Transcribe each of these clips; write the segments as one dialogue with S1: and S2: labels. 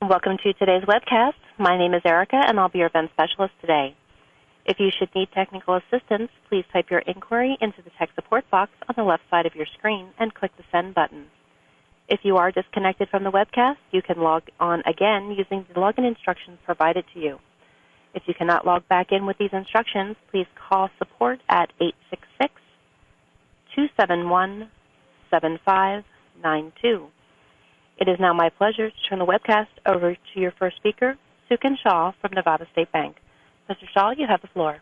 S1: Welcome to today's webcast. My name is Erica, and I'll be your event specialist today. If you should need technical assistance, please type your inquiry into the tech support box on the left side of your screen and click the Send button. If you are disconnected from the webcast, you can log on again using the login instructions provided to you. If you cannot log back in with these instructions, please call support at 866-271-7592. It is now my pleasure to turn the webcast over to your first speaker, Sukin Shah from Nevada State Bank. Mr. Shah, you have the floor.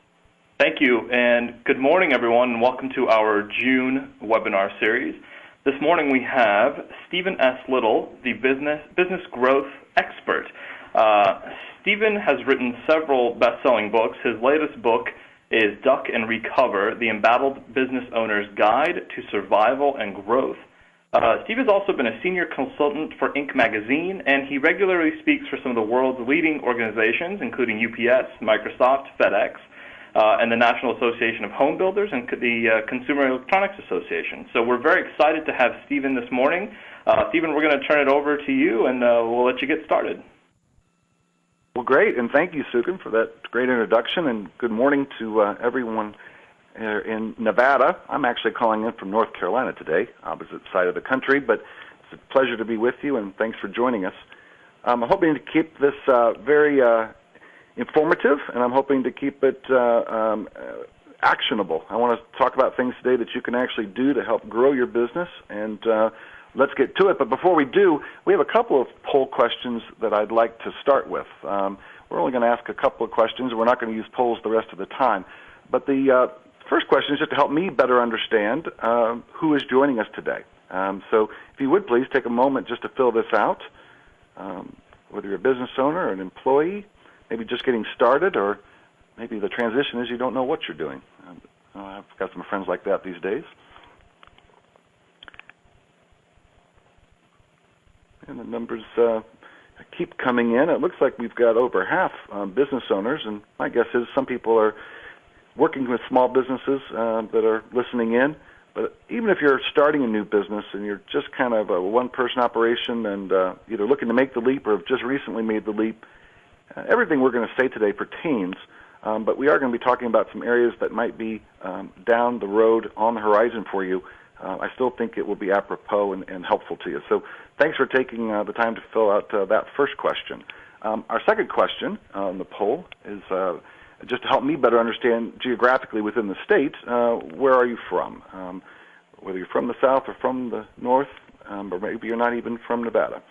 S2: Thank you, and good morning, everyone, and welcome to our June webinar series. This morning we have Stephen S. Little, the business growth expert. Stephen has written several best-selling books. His latest book is Duck and Recover, The Embattled Business Owner's Guide to Survival and Growth. Steve has also been a senior consultant for Inc. magazine, and he regularly speaks for some of the world's leading organizations, including UPS, Microsoft, FedEx, and the National Association of Home Builders and the Consumer Electronics Association. So we're very excited to have Stephen this morning. Stephen, we're going to turn it over to you, and we'll let you get started.
S3: Well, great, and thank you, Sukin, for that great introduction, and good morning to everyone in Nevada. I'm actually calling in from North Carolina today, opposite side of the country, but it's a pleasure to be with you, and thanks for joining us. I'm hoping to keep this very informative, and I'm hoping to keep it actionable. I want to talk about things today that you can actually do to help grow your business, and let's get to it. But before we do, we have a couple of poll questions that I'd like to start with. We're only going to ask a couple of questions. We're not going to use polls the rest of the time. But the first question is just to help me better understand who is joining us today. So if you would please take a moment just to fill this out, whether you're a business owner or an employee, maybe just getting started, or maybe the transition is you don't know what you're doing. I've got some friends like that these days. And the numbers keep coming in. It looks like we've got over half business owners, and my guess is some people are working with small businesses that are listening in. But even if you're starting a new business and you're just kind of a one-person operation and either looking to make the leap or have just recently made the leap, everything we're going to say today pertains, but we are going to be talking about some areas that might be down the road on the horizon for you. I still think it will be apropos and helpful to you. So thanks for taking the time to fill out that first question. Our second question on the poll is just to help me better understand geographically within the state, where are you from? Whether you're from the south or from the north, or maybe you're not even from Nevada.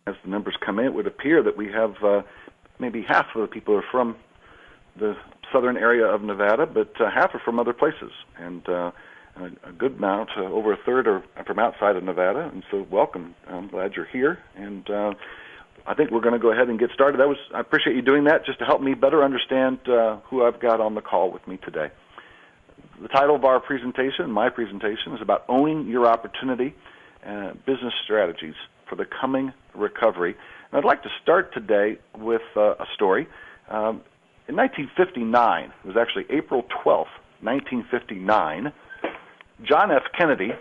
S3: As the numbers come in, it would appear that we have maybe half of the people are from the southern area of Nevada, but half are from other places. And a good amount, over a third, are from outside of Nevada, and so welcome. I'm glad you're here, and I think we're going to go ahead and get started. I appreciate you doing that just to help me better understand who I've got on the call with me today. The title of our presentation, my presentation, is about owning your opportunity, business strategies for the coming recovery. And I'd like to start today with a story. In 1959, it was actually April 12th, 1959, John F. Kennedy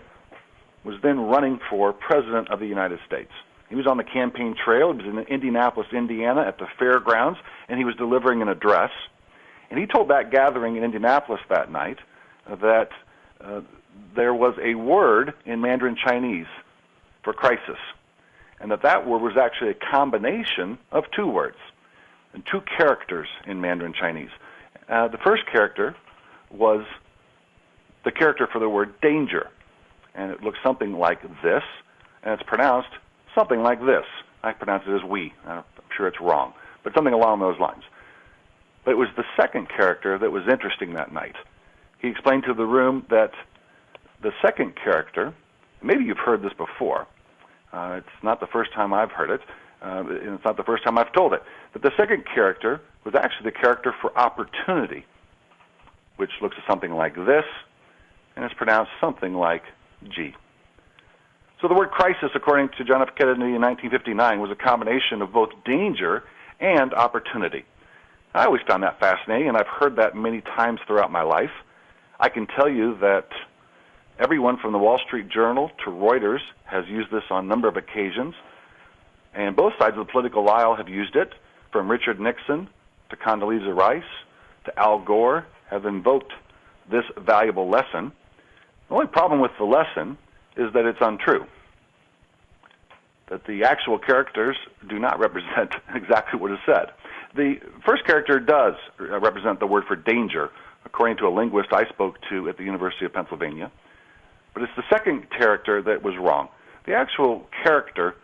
S3: was then running for President of the United States. He was on the campaign trail. He was in Indianapolis, Indiana, at the fairgrounds, and he was delivering an address. And he told that gathering in Indianapolis that night that there was a word in Mandarin Chinese for crisis, and that word was actually a combination of two words and two characters in Mandarin Chinese. The first character was the character for the word danger, and it looks something like this, and it's pronounced something like this. I pronounce it as we. I'm sure it's wrong, but something along those lines. But it was the second character that was interesting that night. He explained to the room that the second character, maybe you've heard this before, it's not the first time I've heard it, and it's not the first time I've told it, but the second character was actually the character for opportunity, which looks something like this, and it's pronounced something like G. So the word crisis, according to John F. Kennedy in 1959, was a combination of both danger and opportunity. I always found that fascinating, and I've heard that many times throughout my life. I can tell you that everyone from the Wall Street Journal to Reuters has used this on a number of occasions, and both sides of the political aisle have used it, from Richard Nixon to Condoleezza Rice to Al Gore, have invoked this valuable lesson. The only problem with the lesson is that it's untrue, that the actual characters do not represent exactly what is said. The first character does represent the word for danger, according to a linguist I spoke to at the University of Pennsylvania. But it's the second character that was wrong. The actual character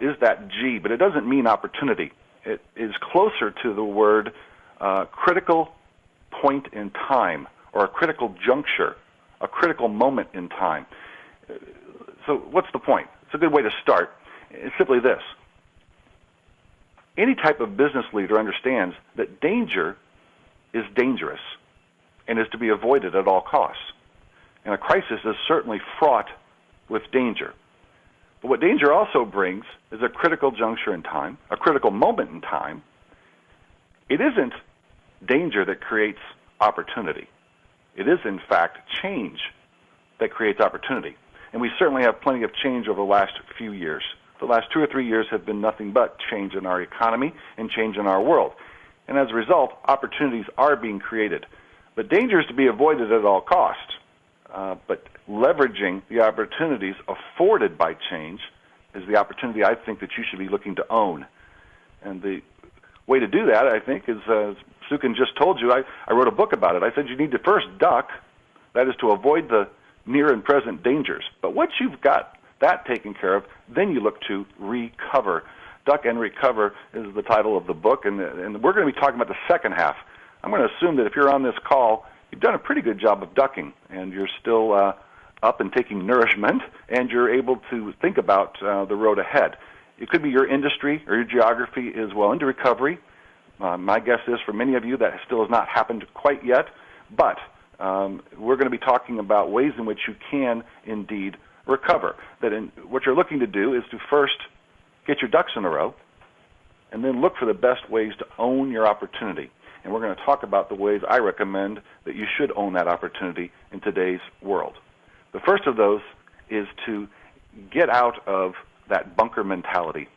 S3: is that G, but it doesn't mean opportunity. It is closer to the word critical point in time, or a critical juncture, a critical moment in time. So what's the point? It's a good way to start. It's simply this. Any type of business leader understands that danger is dangerous and is to be avoided at all costs. And a crisis is certainly fraught with danger. But what danger also brings is a critical juncture in time, a critical moment in time. It isn't danger that creates opportunity. It is, in fact, change that creates opportunity. And we certainly have plenty of change over the last few years. The last 2 or 3 years have been nothing but change in our economy and change in our world. And as a result, opportunities are being created. But danger is to be avoided at all costs. But leveraging the opportunities afforded by change is the opportunity I think that you should be looking to own. And the way to do that, I think, is, as Sukin just told you, I wrote a book about it. I said you need to first duck, that is to avoid the near and present dangers. But once you've got that taken care of, then you look to recover. Duck and Recover is the title of the book, and we're going to be talking about the second half. I'm going to assume that if you're on this call, you've done a pretty good job of ducking, and you're still up and taking nourishment, and you're able to think about the road ahead. It could be your industry or your geography is well into recovery. My guess is for many of you that still has not happened quite yet, but we're going to be talking about ways in which you can indeed recover. What you're looking to do is to first get your ducks in a row, and then look for the best ways to own your opportunity. And we're going to talk about the ways I recommend that you should own that opportunity in today's world. The first of those is to get out of that bunker mentality,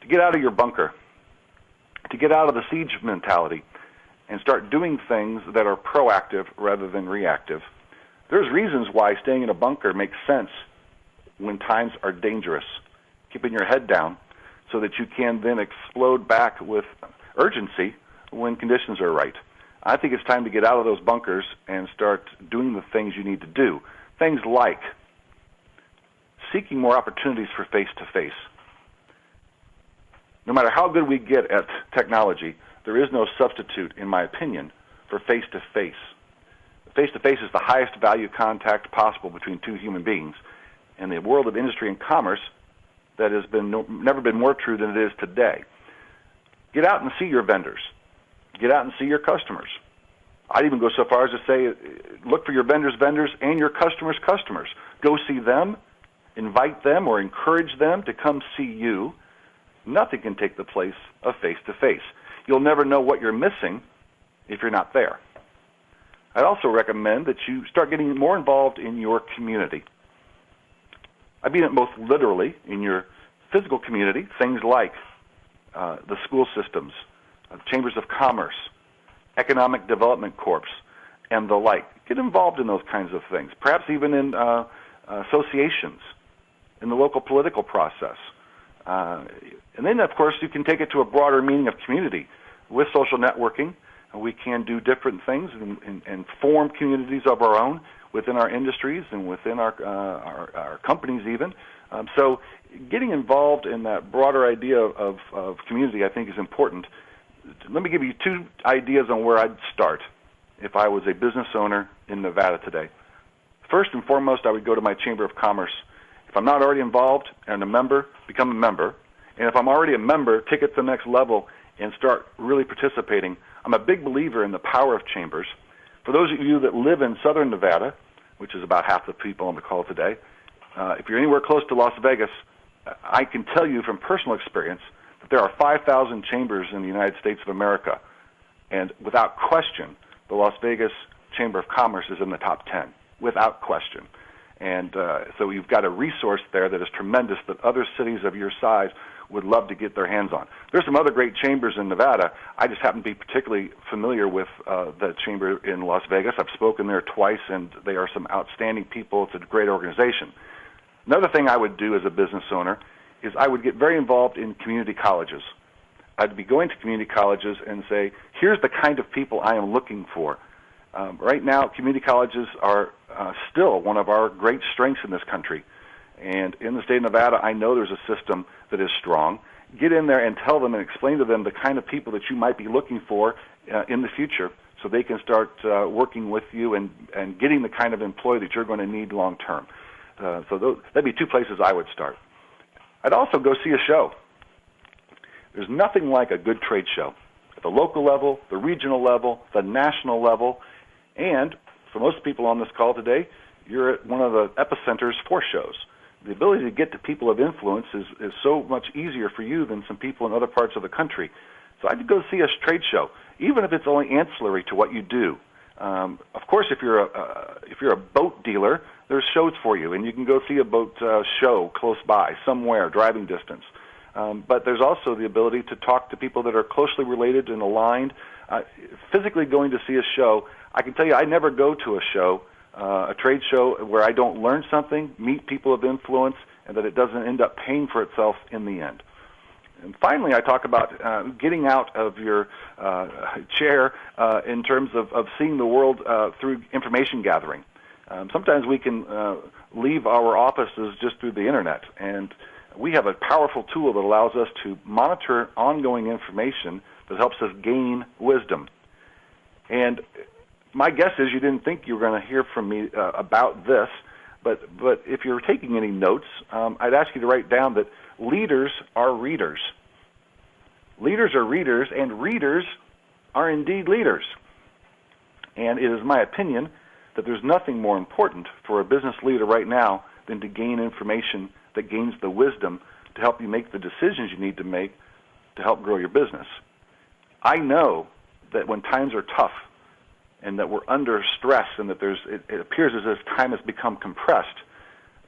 S3: to get out of your bunker, to get out of the siege mentality, and start doing things that are proactive rather than reactive. There's reasons why staying in a bunker makes sense when times are dangerous. Keeping your head down so that you can then explode back with urgency when conditions are right. I think it's time to get out of those bunkers and start doing the things you need to do. Things like seeking more opportunities for face-to-face. No matter how good we get at technology, there is no substitute, in my opinion, for face-to-face. Face-to-face is the highest value contact possible between two human beings. In the world of industry and commerce, that has never been more true than it is today. Get out and see your vendors. Get out and see your customers. I'd even go so far as to say, look for your vendors' vendors and your customers' customers. Go see them, invite them or encourage them to come see you. Nothing can take the place of face-to-face. You'll never know what you're missing if you're not there. I'd also recommend that you start getting more involved in your community. I mean it both literally in your physical community, things like the school systems, chambers of commerce, economic development corps, and the like. Get involved in those kinds of things, perhaps even in associations, in the local political process. And then, of course, you can take it to a broader meaning of community. With social networking, we can do different things and form communities of our own within our industries and within our companies even. So getting involved in that broader idea of community, I think, is important. Let me give you two ideas on where I'd start if I was a business owner in Nevada today. First and foremost, I would go to my Chamber of Commerce. If I'm not already involved and a member, become a member. And if I'm already a member, take it to the next level and start really participating. I'm a big believer in the power of chambers. For those of you that live in southern Nevada, which is about half the people on the call today, if you're anywhere close to Las Vegas, I can tell you from personal experience that there are 5,000 chambers in the United States of America. And without question, the Las Vegas Chamber of Commerce is in the top 10, without question. And so you've got a resource there that is tremendous that other cities of your size would love to get their hands on. There's some other great chambers in Nevada. I just happen to be particularly familiar with the chamber in Las Vegas. I've spoken there twice, and they are some outstanding people. It's a great organization. Another thing I would do as a business owner is I would get very involved in community colleges. I'd be going to community colleges and say, here's the kind of people I am looking for. Right now, community colleges are still one of our great strengths in this country. And in the state of Nevada, I know there's a system that is strong. Get in there and tell them and explain to them the kind of people that you might be looking for in the future so they can start working with you and getting the kind of employee that you're going to need long term. So that'd be two places I would start. I'd also go see a show. There's nothing like a good trade show at the local level, the regional level, the national level, and for most people on this call today, you're at one of the epicenters for shows. The ability to get to people of influence is so much easier for you than some people in other parts of the country. So I'd go see a trade show, even if it's only ancillary to what you do. Of course, if you're a boat dealer, there's shows for you, and you can go see a boat show close by, somewhere, driving distance. But there's also the ability to talk to people that are closely related and aligned. Physically going to see a show, I can tell you I never go to a show, a trade show, where I don't learn something, meet people of influence, and that it doesn't end up paying for itself in the end. And finally, I talk about getting out of your chair in terms of seeing the world through information gathering. Sometimes we can leave our offices just through the Internet, and we have a powerful tool that allows us to monitor ongoing information that helps us gain wisdom. And my guess is you didn't think you were going to hear from me about this, but if you're taking any notes, I'd ask you to write down that leaders are readers. Leaders are readers, and readers are indeed leaders. And it is my opinion that there's nothing more important for a business leader right now than to gain information that gains the wisdom to help you make the decisions you need to make to help grow your business. I know that when times are tough and that we're under stress and that it appears as if time has become compressed,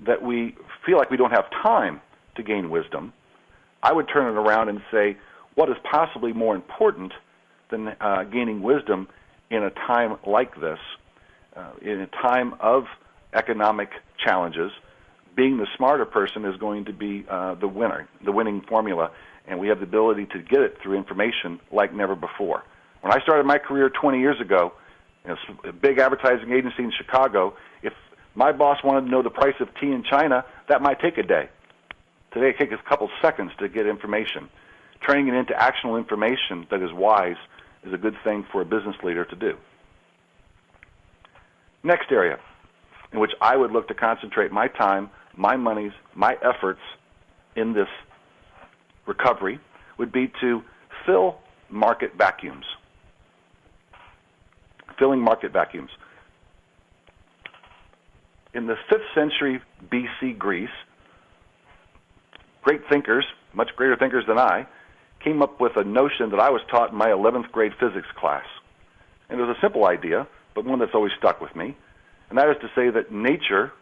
S3: that we feel like we don't have time to gain wisdom, I would turn it around and say, what is possibly more important than gaining wisdom in a time like this, in a time of economic challenges? Being the smarter person is going to be the winner, the winning formula, and we have the ability to get it through information like never before. When I started my career 20 years ago, a big advertising agency in Chicago, if my boss wanted to know the price of tea in China, that might take a day. Today it takes a couple seconds to get information. Turning it into actionable information that is wise is a good thing for a business leader to do. Next area in which I would look to concentrate my time, my monies, my efforts in this recovery would be to fill market vacuums. Filling market vacuums. In the 5th century BC Greece, great thinkers, much greater thinkers than I, came up with a notion that I was taught in my 11th grade physics class. And it was a simple idea, but one that's always stuck with me. And that is to say that nature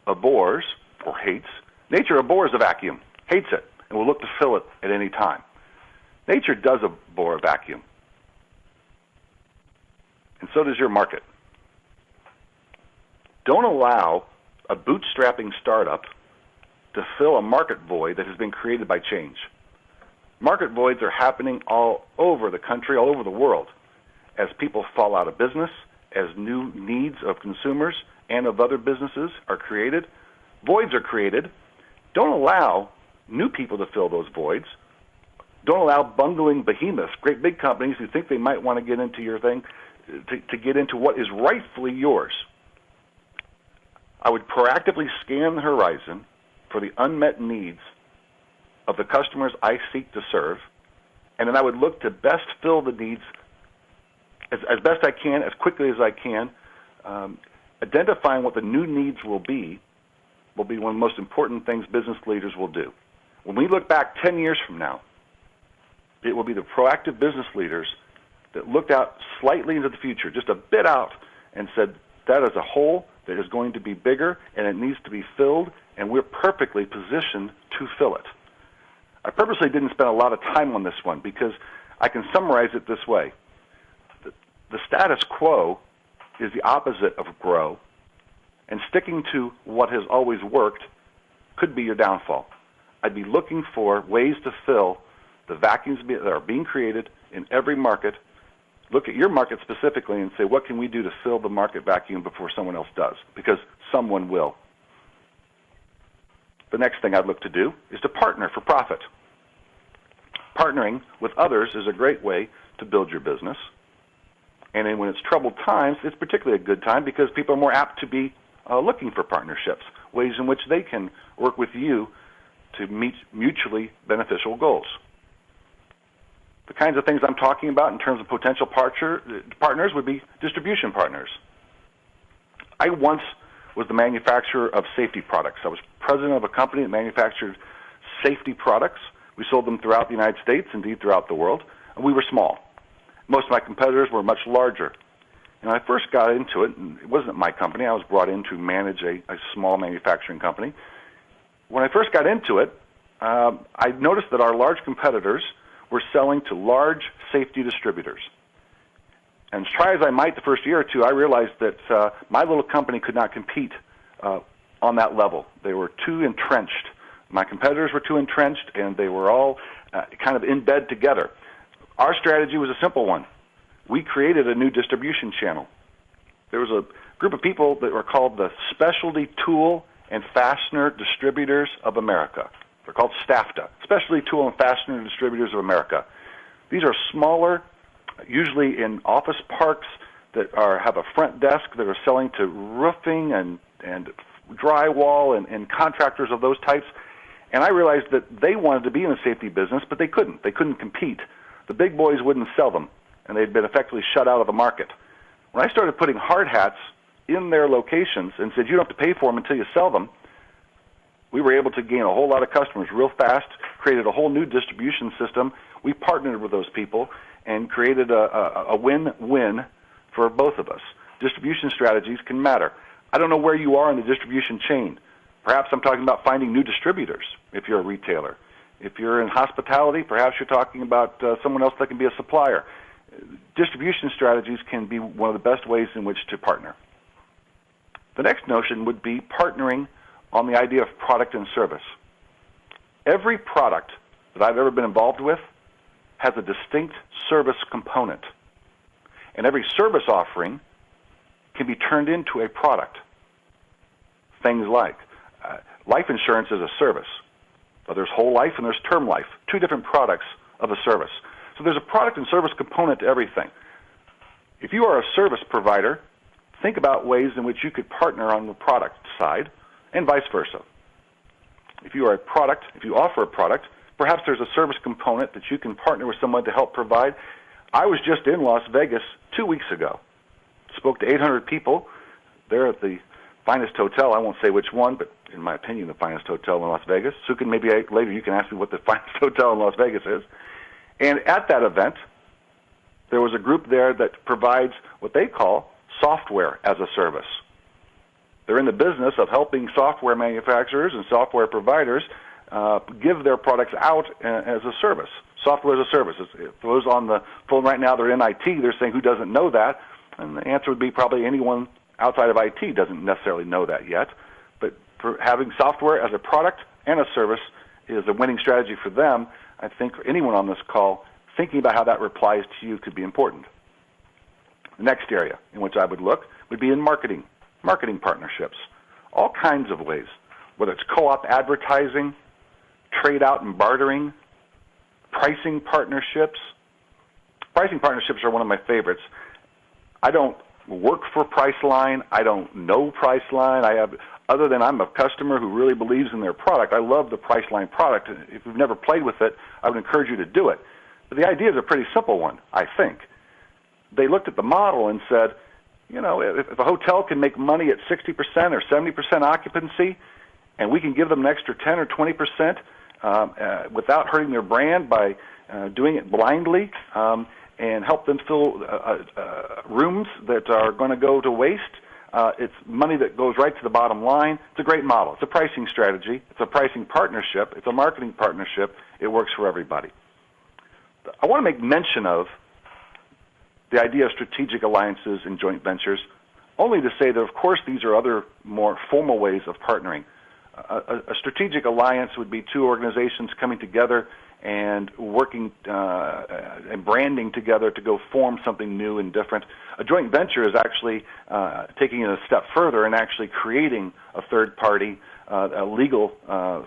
S3: abhors, or hates, nature abhors a vacuum, hates it, and will look to fill it at any time. Nature does abhor a vacuum. And so does your market. Don't allow a bootstrapping startup to fill a market void that has been created by change. Market voids are happening all over the country, all over the world, as people fall out of business, as new needs of consumers and of other businesses are created. Voids are created. Don't allow new people to fill those voids. Don't allow bungling behemoths, great big companies who think they might want to get into your thing, to get into what is rightfully yours. I would proactively scan the horizon for the unmet needs of the customers I seek to serve, and then I would look to best fill the needs as best I can, as quickly as I can. Identifying what the new needs will be one of the most important things business leaders will do. When we look back 10 years from now, it will be the proactive business leaders that looked out slightly into the future, just a bit out, and said, that is a hole that is going to be bigger, and it needs to be filled, and we're perfectly positioned to fill it. I purposely didn't spend a lot of time on this one because I can summarize it this way. The status quo is the opposite of grow, and sticking to what has always worked could be your downfall. I'd be looking for ways to fill the vacuums that are being created in every market. Look at your market specifically and say, what can we do to fill the market vacuum before someone else does? Because someone will. The next thing I'd look to do is to partner for profit. Partnering with others is a great way to build your business. And then when it's troubled times, it's particularly a good time because people are more apt to be looking for partnerships, ways in which they can work with you to meet mutually beneficial goals. The kinds of things I'm talking about in terms of potential partners would be distribution partners. I once was the manufacturer of safety products. I was president of a company that manufactured safety products. We sold them throughout the United States, indeed throughout the world, and we were small. Most of my competitors were much larger. And when I first got into it, and it wasn't my company, I was brought in to manage a small manufacturing company. When I first got into it, I noticed that our large competitors were selling to large safety distributors. And try as I might the first year or two, I realized that my little company could not compete on that level. They were too entrenched. My competitors were too entrenched, and they were all kind of in bed together. Our strategy was a simple one. We created a new distribution channel. There was a group of people that were called the Specialty Tool and Fastener Distributors of America. They're called STAFTA, Specialty Tool and Fastener Distributors of America. These are smaller, usually in office parks that have a front desk that are selling to roofing and drywall and contractors of those types. And I realized that they wanted to be in the safety business, but they couldn't. They couldn't compete. The big boys wouldn't sell them, and they'd been effectively shut out of the market. When I started putting hard hats in their locations and said, you don't have to pay for them until you sell them, we were able to gain a whole lot of customers real fast, created a whole new distribution system. We partnered with those people and created a win-win for both of us. Distribution strategies can matter. I don't know where you are in the distribution chain. Perhaps I'm talking about finding new distributors if you're a retailer. If you're in hospitality, perhaps you're talking about someone else that can be a supplier. Distribution strategies can be one of the best ways in which to partner. The next notion would be partnering on the idea of product and service. Every product that I've ever been involved with has a distinct service component. And every service offering can be turned into a product. Things like life insurance is a service. But there's whole life and there's term life, two different products of a service. So there's a product and service component to everything. If you are a service provider, think about ways in which you could partner on the product side and vice versa. If you are a product, if you offer a product, perhaps there's a service component that you can partner with someone to help provide. I was just in Las Vegas 2 weeks ago. Spoke to 800 people there at the finest hotel. I won't say which one, but in my opinion, the finest hotel in Las Vegas. So maybe later you can ask me what the finest hotel in Las Vegas is. And at that event, there was a group there that provides what they call software as a service. They're in the business of helping software manufacturers and software providers give their products out as a service. Software as a service. If those on the phone right now, they're in IT, they're saying, who doesn't know that? And the answer would be probably anyone outside of IT doesn't necessarily know that yet. But for having software as a product and a service is a winning strategy for them. I think anyone on this call thinking about how that applies to you could be important. The next area in which I would look would be in marketing partnerships, all kinds of ways, whether it's co-op advertising, trade out and bartering, pricing partnerships. Pricing partnerships are one of my favorites. I don't work for Priceline. I don't know Priceline. Other than I'm a customer who really believes in their product, I love the Priceline product. If you've never played with it, I would encourage you to do it. But the idea is a pretty simple one, I think. They looked at the model and said, you know, if a hotel can make money at 60% or 70% occupancy, and we can give them an extra 10 or 20% without hurting their brand by doing it blindly, and help them fill rooms that are going to go to waste. It's money that goes right to the bottom line. It's a great model. It's a pricing strategy. It's a pricing partnership. It's a marketing partnership. It works for everybody. I want to make mention of the idea of strategic alliances and joint ventures, only to say that, of course, these are other more formal ways of partnering. A strategic alliance would be two organizations coming together and working and branding together to go form something new and different. A joint venture is actually taking it a step further and actually creating a third party, a legal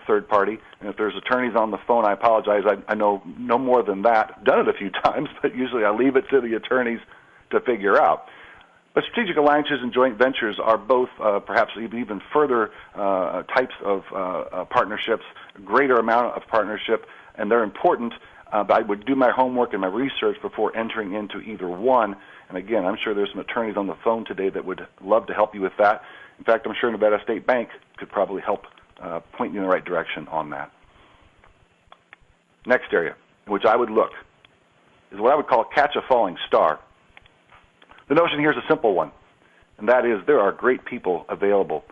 S3: third party. And if there's attorneys on the phone, I apologize. I know no more than that. I've done it a few times, but usually I leave it to the attorneys to figure out. But strategic alliances and joint ventures are both perhaps even further types of partnerships, a greater amount of partnership, and they're important. But I would do my homework and my research before entering into either one. And again, I'm sure there's some attorneys on the phone today that would love to help you with that. In fact, I'm sure Nevada State Bank could probably help point you in the right direction on that. Next area in which I would look is what I would call catch a falling star. The notion here is a simple one, and that is there are great people available.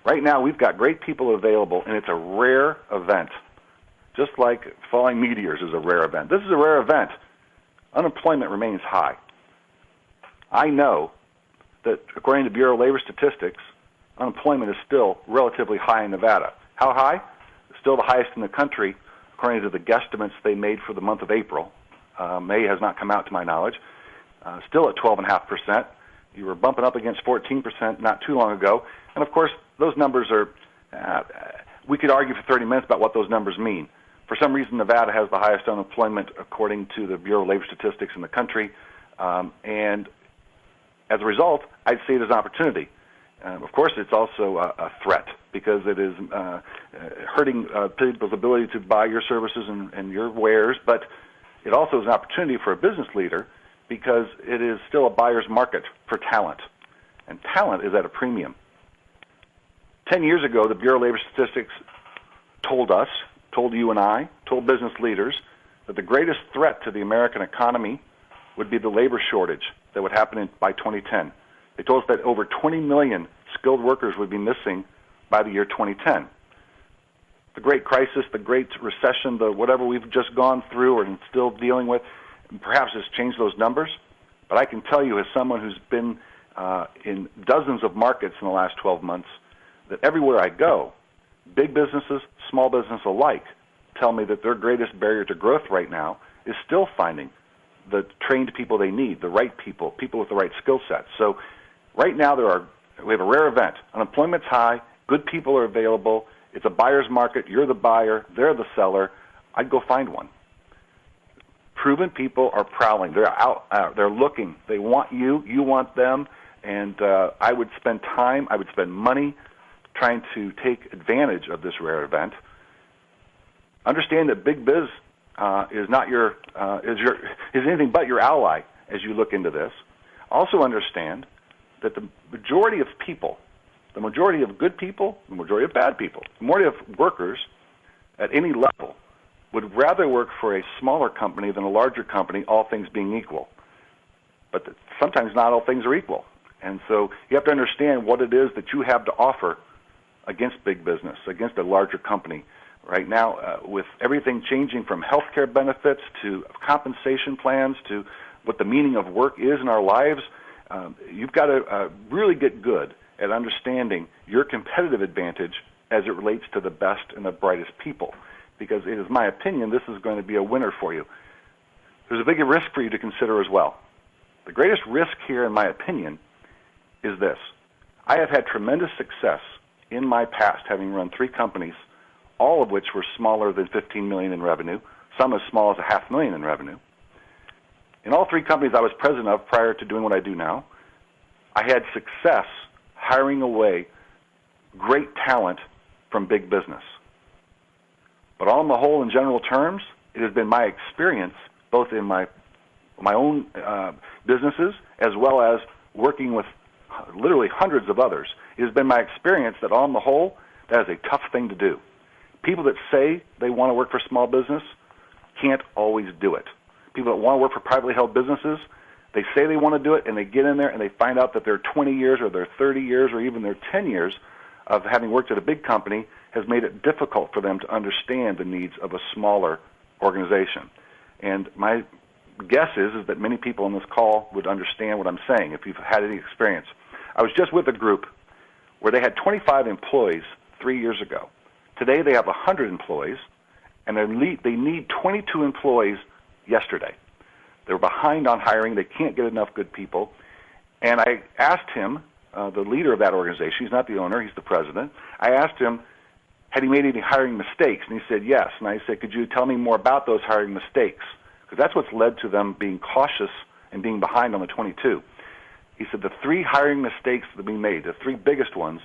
S3: Right now, we've got great people available, and it's a rare event. Just like falling meteors is a rare event. This is a rare event. Unemployment remains high. I know that according to Bureau of Labor Statistics, unemployment is still relatively high in Nevada. How high? Still the highest in the country, according to the guesstimates they made for the month of April. May has not come out to my knowledge. Still at 12.5%. You were bumping up against 14% not too long ago. And, of course, those numbers are, we could argue for 30 minutes about what those numbers mean. For some reason, Nevada has the highest unemployment according to the Bureau of Labor Statistics in the country. And as a result, I'd see it as an opportunity. Of course, it's also a threat because it is hurting people's ability to buy your services and your wares, but it also is an opportunity for a business leader because it is still a buyer's market for talent, and talent is at a premium. 10 years ago, the Bureau of Labor Statistics told us, told you and I, told business leaders that the greatest threat to the American economy would be the labor shortage that would happen by 2010. They told us that over 20 million skilled workers would be missing by the year 2010. The great crisis, the great recession, the whatever we've just gone through or still dealing with, perhaps has changed those numbers. But I can tell you as someone who's been in dozens of markets in the last 12 months that everywhere I go, big businesses, small business alike, tell me that their greatest barrier to growth right now is still finding the trained people they need, the right people, people with the right skill sets. So right now we have a rare event. Unemployment's high, good people are available, it's a buyer's market, you're the buyer, they're the seller. I'd go find one. Proven people are prowling. They're out, they're looking. They want you, you want them, and I would spend time, I would spend money trying to take advantage of this rare event. Understand that big biz is not is anything but your ally as you look into this. Also understand that the majority of people, the majority of good people, the majority of bad people, the majority of workers at any level would rather work for a smaller company than a larger company, all things being equal. But sometimes not all things are equal. And so you have to understand what it is that you have to offer against big business, against a larger company. Right now, with everything changing from health care benefits to compensation plans to what the meaning of work is in our lives, you've got to really get good at understanding your competitive advantage as it relates to the best and the brightest people. Because it is my opinion this is going to be a winner for you. There's a bigger risk for you to consider as well. The greatest risk here, in my opinion, is this. I have had tremendous success in my past, having run 3 companies, all of which were smaller than $15 million in revenue, some as small as $500,000 in revenue. In all 3 companies I was president of prior to doing what I do now, I had success hiring away great talent from big business. But on the whole, in general terms, it has been my experience, both in my own businesses as well as working with literally hundreds of others. It has been my experience that on the whole, that is a tough thing to do. People that say they want to work for small business can't always do it people that want to work for privately held businesses, they say they want to do it, and they get in there and they find out that their 20 years or their 30 years or even their 10 years of having worked at a big company has made it difficult for them to understand the needs of a smaller organization. And my guess is that many people on this call would understand what I'm saying if you've had any experience. I was just with a group where they had 25 employees 3 years ago. Today they have 100 employees, and they need 22 employees yesterday. They're behind on hiring. They can't get enough good people. And I asked him, the leader of that organization, he's not the owner, he's the president, I asked him, had he made any hiring mistakes? And he said yes. And I said, could you tell me more about those hiring mistakes? Because that's what's led to them being cautious and being behind on the 22. He said the 3 hiring mistakes that we made, the 3 biggest ones,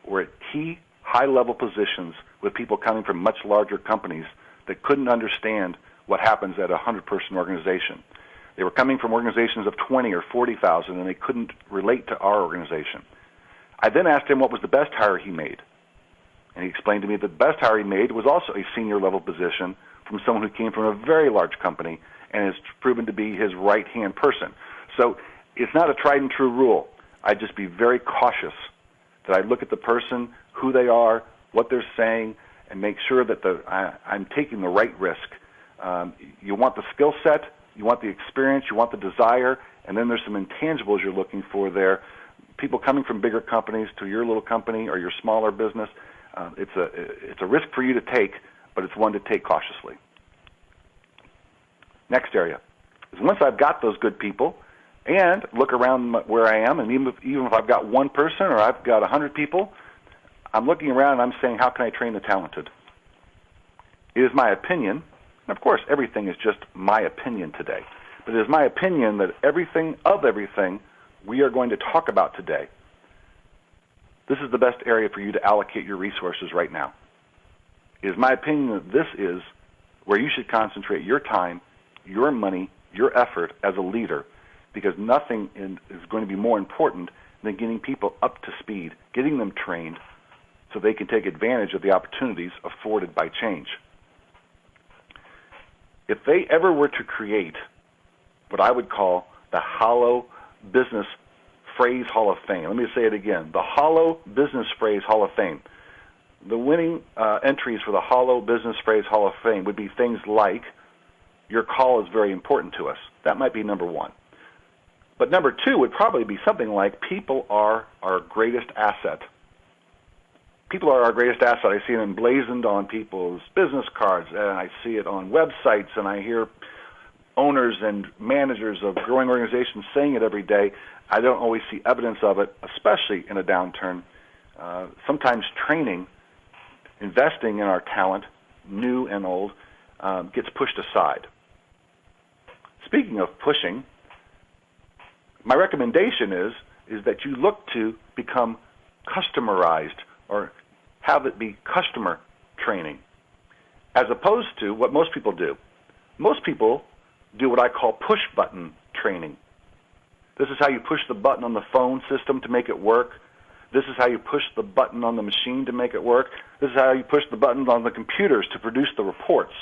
S3: were at key high-level positions with people coming from much larger companies that couldn't understand what happens at a 100-person organization. They were coming from organizations of 20 or 40,000, and they couldn't relate to our organization. I then asked him what was the best hire he made. And he explained to me that the best hire he made was also a senior-level position from someone who came from a very large company and has proven to be his right-hand person. So it's not a tried-and-true rule. I'd just be very cautious that I look at the person, who they are, what they're saying, and make sure that I'm taking the right risk. You want the skill set, you want the experience, you want the desire, and then there's some intangibles you're looking for there. People coming from bigger companies to your little company or your smaller business, it's a risk for you to take, but it's one to take cautiously. Next area is once I've got those good people and look around where I am, and even if I've got one person or I've got 100 people, I'm looking around and I'm saying, how can I train the talented? It is my opinion, and of course everything is just my opinion today, but it is my opinion that everything we are going to talk about today, this is the best area for you to allocate your resources right now. It is my opinion that this is where you should concentrate your time, your money, your effort as a leader, because nothing is going to be more important than getting people up to speed, getting them trained so they can take advantage of the opportunities afforded by change. If they ever were to create what I would call the Hollow Business Phrase Hall of Fame, let me say it again, the Hollow Business Phrase Hall of Fame, the winning entries for the Hollow Business Phrase Hall of Fame would be things like, your call is very important to us. That might be number 1. But number 2 would probably be something like, people are our greatest asset. People are our greatest asset. I see it emblazoned on people's business cards, and I see it on websites, and I hear owners and managers of growing organizations saying it every day. I don't always see evidence of it, especially in a downturn. Sometimes training, investing in our talent, new and old, gets pushed aside. Speaking of pushing, my recommendation is that you look to become customerized or have it be customer training, as opposed to what most people do. Most people do what I call push-button training. This is how you push the button on the phone system to make it work. This is how you push the button on the machine to make it work. This is how you push the buttons on the computers to produce the reports.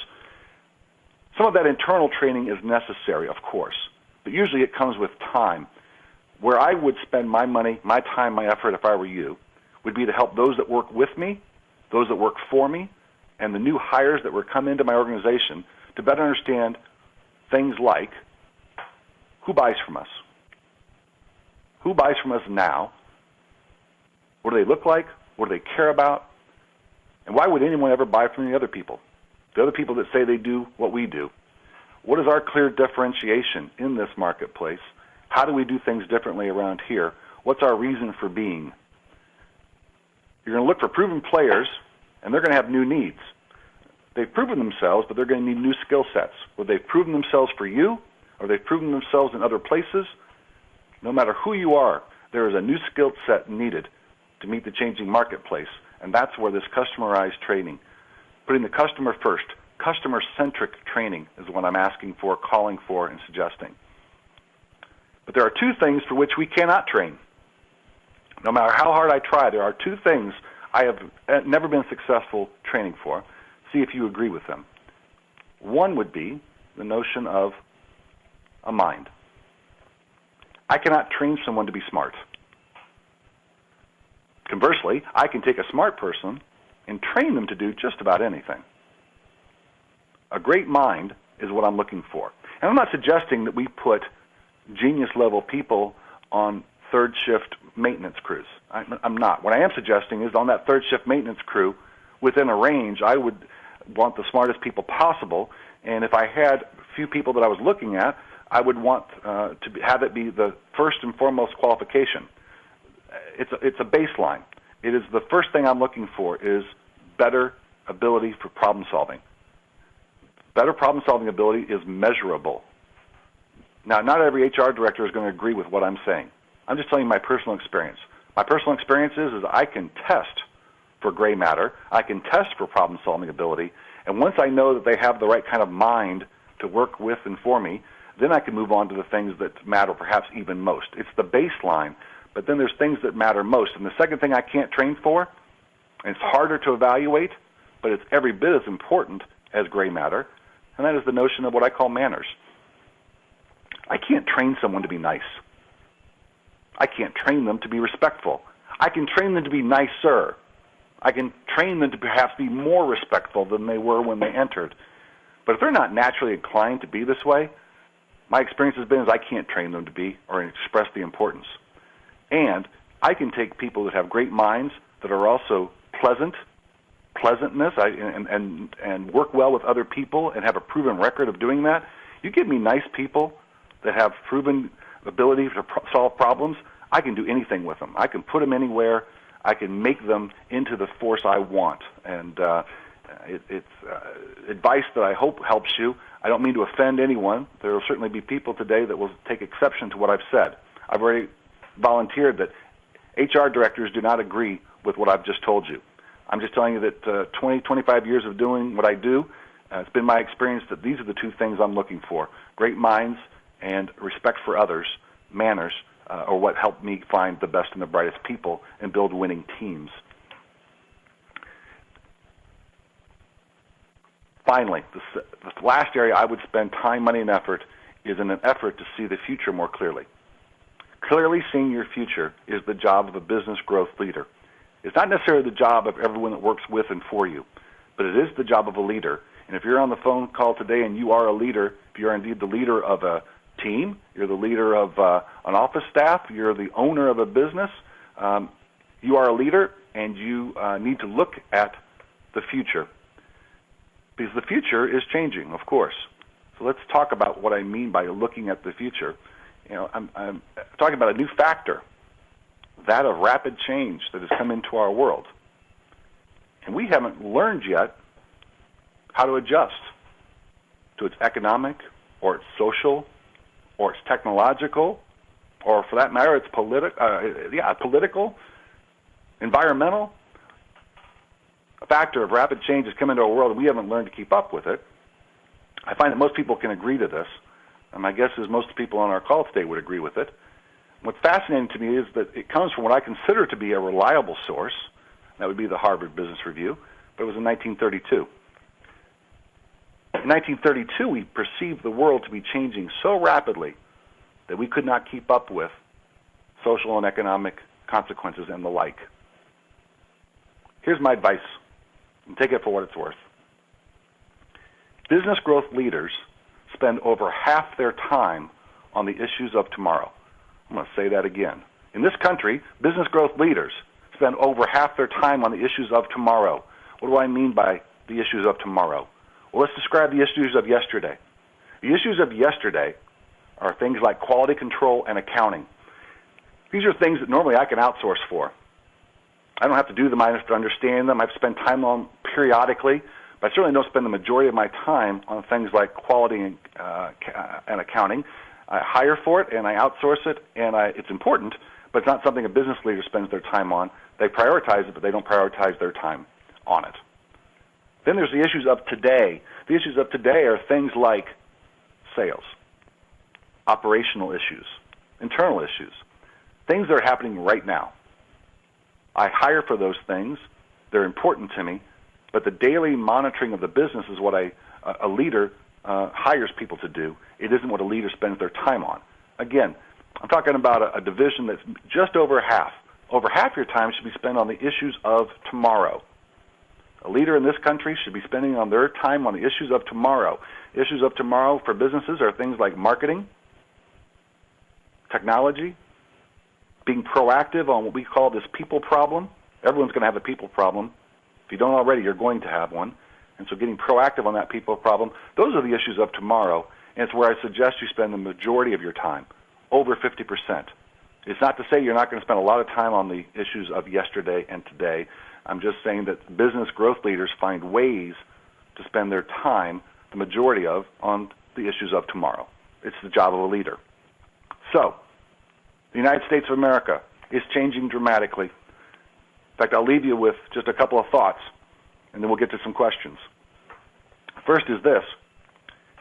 S3: Some of that internal training is necessary, of course, but usually it comes with time. Where I would spend my money, my time, my effort, if I were you, would be to help those that work with me, those that work for me, and the new hires that were come into my organization to better understand things like who buys from us? Who buys from us now? What do they look like? What do they care about? And why would anyone ever buy from the other people? The other people that say they do what we do. What is our clear differentiation in this marketplace? How do we do things differently around here? What's our reason for being? You're going to look for proven players, and they're going to have new needs. They've proven themselves, but they're going to need new skill sets. Whether they've proven themselves for you, or they've proven themselves in other places, no matter who you are, there is a new skill set needed to meet the changing marketplace, and that's where this customerized training, putting the customer first, customer-centric training is what I'm asking for, calling for, and suggesting. But there are 2 things for which we cannot train. No matter how hard I try, there are 2 things I have never been successful training for. See if you agree with them. One would be the notion of a mind. I cannot train someone to be smart. Conversely, I can take a smart person and train them to do just about anything. A great mind is what I'm looking for. And I'm not suggesting that we put genius-level people on third-shift maintenance crews. I'm not. What I am suggesting is on that third-shift maintenance crew, within a range, I would want the smartest people possible. And if I had a few people that I was looking at, I would want to have it be the first and foremost qualification. It's a baseline. It is the first thing I'm looking for is better ability for problem solving. Better problem solving ability is measurable. Now, not every HR director is going to agree with what I'm saying. I'm just telling you my personal experience. My personal experience is I can test for gray matter. I can test for problem solving ability. And once I know that they have the right kind of mind to work with and for me, then I can move on to the things that matter perhaps even most. It's the baseline, but then there's things that matter most. And the second thing I can't train for, and it's harder to evaluate, but it's every bit as important as gray matter, and that is the notion of what I call manners. I can't train someone to be nice. I can't train them to be respectful. I can train them to be nicer. I can train them to perhaps be more respectful than they were when they entered. But if they're not naturally inclined to be this way, my experience has been is I can't train them to be or express the importance. And I can take people that have great minds that are also pleasantness, and work well with other people and have a proven record of doing that. You give me nice people that have proven ability to solve problems, I can do anything with them. I can put them anywhere. I can make them into the force I want. And it's advice that I hope helps you. I don't mean to offend anyone. There will certainly be people today that will take exception to what I've said. I've already volunteered that HR directors do not agree with what I've just told you. I'm just telling you that 20, 25 years of doing what I do, it's been my experience that these are the two things I'm looking for. Great minds and respect for others, manners, are what help me find the best and the brightest people and build winning teams. Finally, the last area I would spend time, money, and effort is in an effort to see the future more clearly. Clearly seeing your future is the job of a business growth leader. It's not necessarily the job of everyone that works with and for you, but it is the job of a leader. And if you're on the phone call today and you are a leader, if you're indeed the leader of a team, you're the leader of an office staff, you're the owner of a business, you are a leader, and you need to look at the future. Because the future is changing, of course. So let's talk about what I mean by looking at the future. You know, I'm talking about a new factor, that of rapid change that has come into our world. And we haven't learned yet how to adjust to its economic or its social or it's technological, or for that matter, it's political, environmental. A factor of rapid change has come into our world, and we haven't learned to keep up with it. I find that most people can agree to this, and my guess is most people on our call today would agree with it. What's fascinating to me is that it comes from what I consider to be a reliable source. That would be the Harvard Business Review, but it was in 1932. In 1932, we perceived the world to be changing so rapidly that we could not keep up with social and economic consequences and the like. Here's my advice, and take it for what it's worth. Business growth leaders spend over half their time on the issues of tomorrow. I'm going to say that again. In this country, business growth leaders spend over half their time on the issues of tomorrow. What do I mean by the issues of tomorrow? Well, let's describe the issues of yesterday. The issues of yesterday are things like quality control and accounting. These are things that normally I can outsource for. I don't have to do them. I have to understand them. I've spent time on them periodically, but I certainly don't spend the majority of my time on things like quality and accounting. I hire for it, and I outsource it, and it's important, but it's not something a business leader spends their time on. They prioritize it, but they don't prioritize their time on it. Then there's the issues of today. The issues of today are things like sales, operational issues, internal issues, things that are happening right now. I hire for those things. They're important to me, but the daily monitoring of the business is what a leader hires people to do. It isn't what a leader spends their time on. Again, I'm talking about a division that's just over half. Over half your time should be spent on the issues of tomorrow. A leader in this country should be spending on their time on the issues of tomorrow. Issues of tomorrow for businesses are things like marketing, technology, being proactive on what we call this people problem. Everyone's going to have a people problem. If you don't already, you're going to have one. And so getting proactive on that people problem, those are the issues of tomorrow, and it's where I suggest you spend the majority of your time, over 50%. It's not to say you're not going to spend a lot of time on the issues of yesterday and today. I'm just saying that business growth leaders find ways to spend their time, the majority of, on the issues of tomorrow. It's the job of a leader. So, the United States of America is changing dramatically. In fact, I'll leave you with just a couple of thoughts, and then we'll get to some questions. First is this.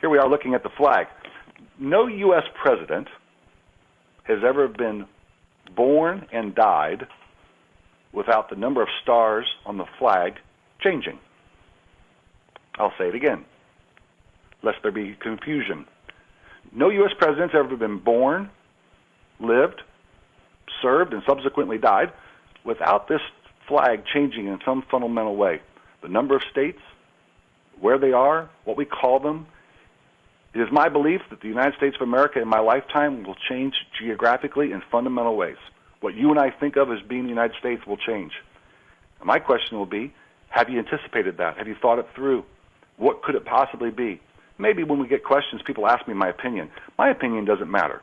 S3: Here we are looking at the flag. No U.S. president has ever been born and died without the number of stars on the flag changing. I'll say it again, lest there be confusion. No U.S. president's ever been born, lived, served, and subsequently died without this flag changing in some fundamental way. The number of states, where they are, what we call them. It is my belief that the United States of America in my lifetime will change geographically in fundamental ways. What you and I think of as being the United States will change. And my question will be, have you anticipated that? Have you thought it through? What could it possibly be? Maybe when we get questions, people ask me my opinion. My opinion doesn't matter.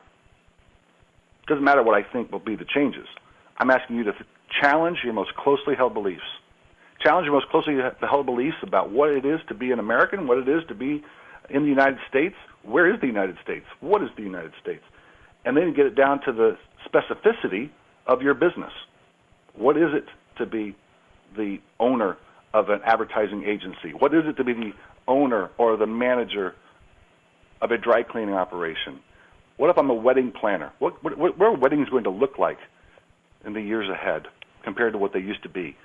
S3: It doesn't matter what I think will be the changes. I'm asking you to challenge your most closely held beliefs. Challenge your most closely held beliefs about what it is to be an American, what it is to be in the United States. Where is the United States? What is the United States? And then get it down to the specificity of your business. What is it to be the owner of an advertising agency? What is it to be the owner or the manager of a dry cleaning operation? What if I'm a wedding planner? What are weddings going to look like in the years ahead compared to what they used to be?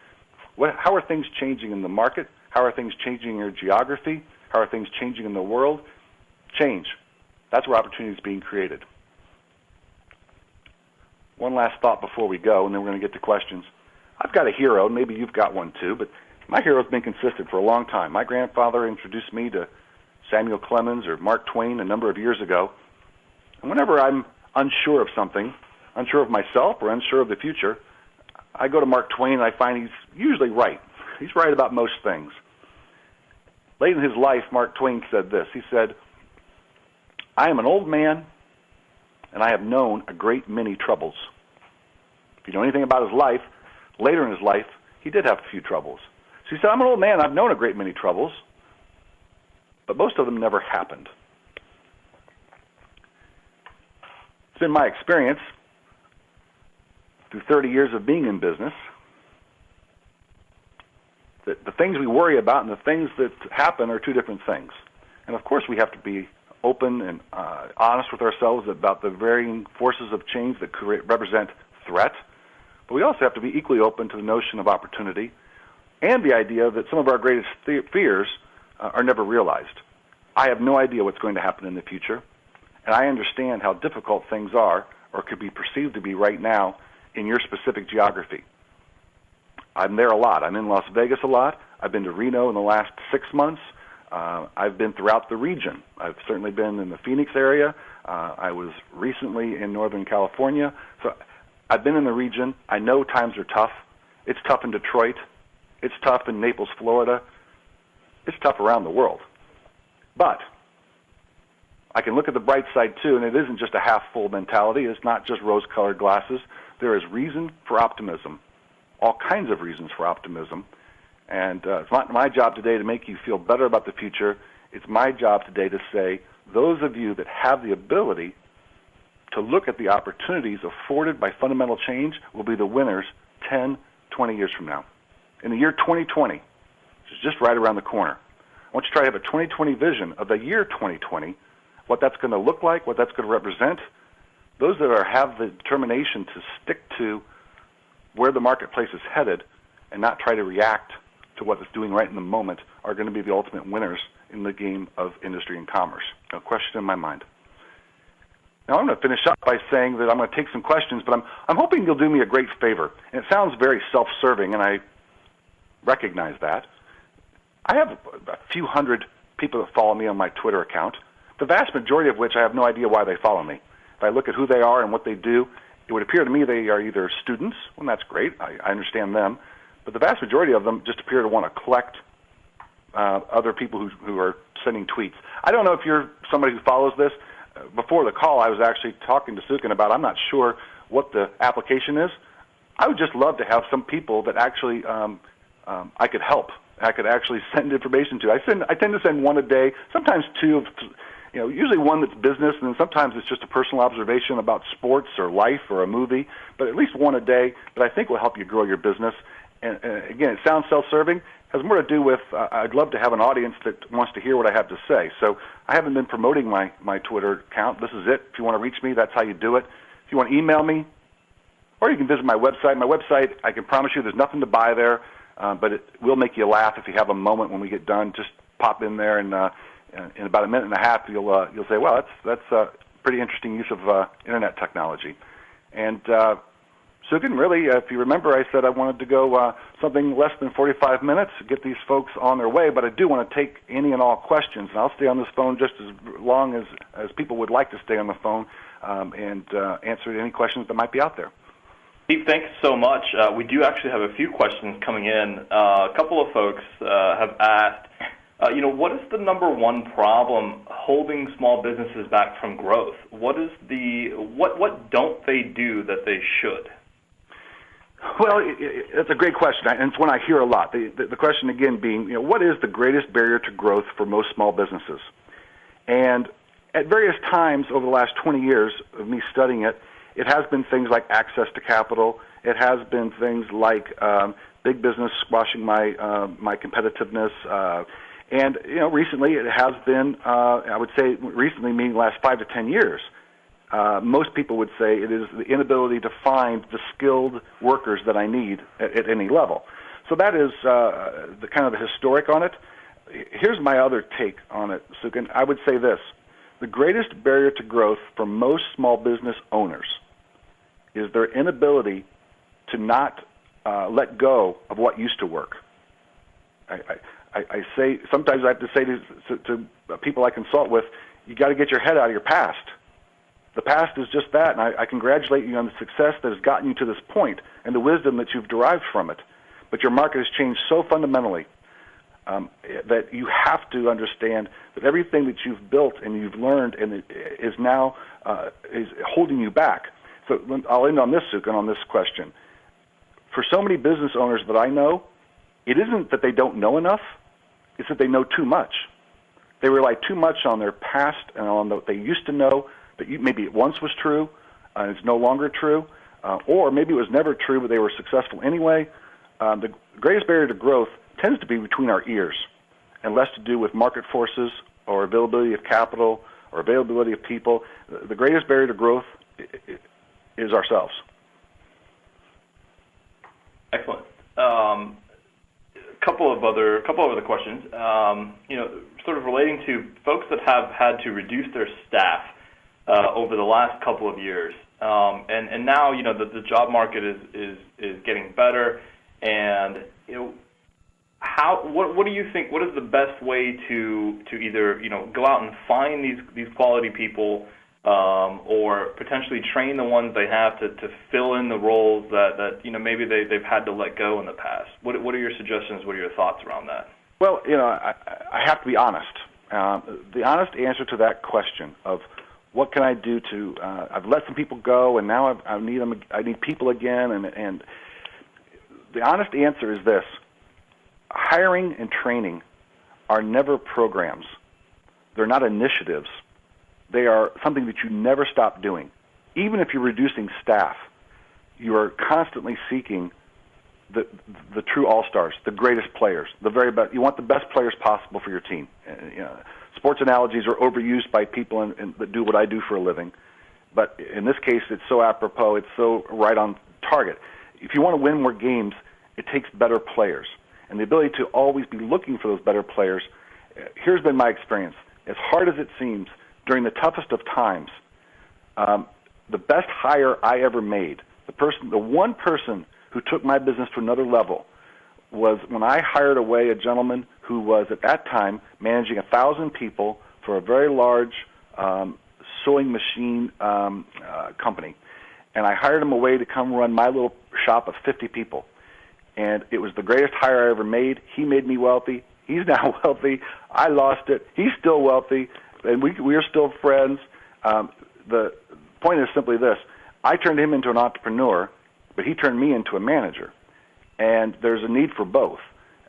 S3: How are things changing in the market? How are things changing in your geography? How are things changing in the world? Change. That's where opportunity is being created. One last thought before we go, and then we're going to get to questions. I've got a hero, and maybe you've got one too, but my hero's been consistent for a long time. My grandfather introduced me to Samuel Clemens or Mark Twain a number of years ago. And whenever I'm unsure of something, unsure of myself or unsure of the future, I go to Mark Twain and I find he's usually right. He's right about most things. Late in his life, Mark Twain said this. He said, "I am an old man, and I have known a great many troubles." If you know anything about his life, later in his life, he did have a few troubles. So he said, "I'm an old man, I've known a great many troubles, but most of them never happened." It's been my experience through 30 years of being in business that the things we worry about and the things that happen are two different things. And of course we have to be open and honest with ourselves about the varying forces of change that represent threat, but we also have to be equally open to the notion of opportunity and the idea that some of our greatest fears are never realized. I have no idea what's going to happen in the future, and I understand how difficult things are or could be perceived to be right now in your specific geography. I'm there a lot. I'm in Las Vegas a lot. I've been to Reno in the last 6 months. I've been throughout the region. I've certainly been in the Phoenix area. I was recently in Northern California. So I've been in the region. I know times are tough. It's tough in Detroit. It's tough in Naples, Florida. It's tough around the world. But I can look at the bright side too, and it isn't just a half-full mentality. It's not just rose-colored glasses. There is reason for optimism, all kinds of reasons for optimism. And it's not my job today to make you feel better about the future. It's my job today to say, those of you that have the ability to look at the opportunities afforded by fundamental change will be the winners 10, 20 years from now. In the year 2020, which is just right around the corner, I want you to try to have a 2020 vision of the year 2020, what that's going to look like, what that's going to represent. Those that have the determination to stick to where the marketplace is headed and not try to react to what it's doing right in the moment are going to be the ultimate winners in the game of industry and commerce. No question in my mind. Now, I'm going to finish up by saying that I'm going to take some questions, but I'm hoping you'll do me a great favor. And it sounds very self-serving, and I recognize that. I have a few hundred people that follow me on my Twitter account, the vast majority of which I have no idea why they follow me. If I look at who they are and what they do, it would appear to me they are either students, well, that's great, I understand them, but the vast majority of them just appear to want to collect other people who are sending tweets. I don't know if you're somebody who follows this. Before the call, I was actually talking to Sukin about I'm not sure what the application is. I would just love to have some people that actually I could help. I could actually send information to. I tend to send one a day, sometimes two. Usually one that's business, and then sometimes it's just a personal observation about sports or life or a movie. But at least one a day that I think will help you grow your business. And again, it sounds self-serving. Has more to do with I'd love to have an audience that wants to hear what I have to say. So I haven't been promoting my Twitter account. This is it. If you want to reach me, that's how you do it. If you want to email me, or you can visit my website. My website, I can promise you there's nothing to buy there, but it will make you laugh if you have a moment when we get done. Just pop in there, and in about a minute and a half, you'll say, well, that's a pretty interesting use of Internet technology. And Sukin, really, if you remember, I said I wanted to go something less than 45 minutes to get these folks on their way, but I do want to take any and all questions, and I'll stay on this phone just as long as people would like to stay on the phone and answer any questions that might be out there.
S2: Steve, thanks so much. We do actually have a few questions coming in. A couple of folks have asked, what is the number one problem holding small businesses back from growth? What don't they do that they should?
S3: Well, it's a great question, and it's one I hear a lot. The question, again, being, what is the greatest barrier to growth for most small businesses? And at various times over the last 20 years of me studying it, it has been things like access to capital. It has been things like big business squashing my competitiveness. And recently it has been, I would say recently meaning the last 5 to 10 years, most people would say it is the inability to find the skilled workers that I need at any level. So that is the kind of the historic on it. Here's my other take on it, Sukin. I would say this. The greatest barrier to growth for most small business owners is their inability to not let go of what used to work. I say, sometimes I have to say to people I consult with, you got to get your head out of your past. The past is just that, and I congratulate you on the success that has gotten you to this point and the wisdom that you've derived from it. But your market has changed so fundamentally that you have to understand that everything that you've built and you've learned and is now is holding you back. So I'll end on this, Sukin, on this question. For so many business owners that I know, it isn't that they don't know enough, it's that they know too much. They rely too much on their past and on what they used to know, that maybe it once was true and it's no longer true, or maybe it was never true but they were successful anyway. The greatest barrier to growth tends to be between our ears and less to do with market forces or availability of capital or availability of people. The greatest barrier to growth is ourselves.
S2: Excellent. Couple of other questions. Sort of relating to folks that have had to reduce their staff over the last couple of years, and now the job market is getting better, and what do you think? What is the best way to either go out and find these quality people, or potentially train the ones they have to fill in the roles that maybe they've had to let go in the past? What are your suggestions? What are your thoughts around that?
S3: Well, I have to be honest. The honest answer to that question of what can I do to I've let some people go and now I need them. I need people again, and the honest answer is this: hiring and training are never programs. They're not initiatives. They are something that you never stop doing. Even if you're reducing staff, you are constantly seeking the true all-stars, the greatest players, the very best. You want the best players possible for your team. Sports analogies are overused by people that do what I do for a living, but in this case, it's so apropos. It's so right on target. If you want to win more games, it takes better players, and the ability to always be looking for those better players here's been my experience. As hard as it seems, during the toughest of times, the best hire I ever made, the one person who took my business to another level, was when I hired away a gentleman who was at that time managing 1,000 people for a very large sewing machine company. And I hired him away to come run my little shop of 50 people. And it was the greatest hire I ever made. He made me wealthy. He's now wealthy. I lost it. He's still wealthy, and we are still friends. The point is simply this. I turned him into an entrepreneur, but he turned me into a manager. And there's a need for both.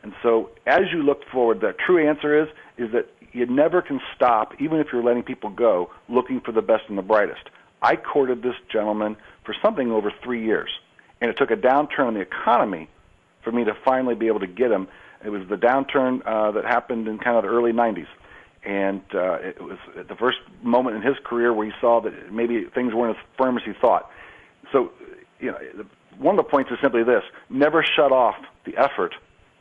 S3: And so as you look forward, the true answer is that you never can stop, even if you're letting people go, looking for the best and the brightest. I courted this gentleman for something over 3 years, and it took a downturn in the economy for me to finally be able to get him. It was the downturn that happened in kind of the early 90s. And it was the first moment in his career where he saw that maybe things weren't as firm as he thought. So, one of the points is simply this: never shut off the effort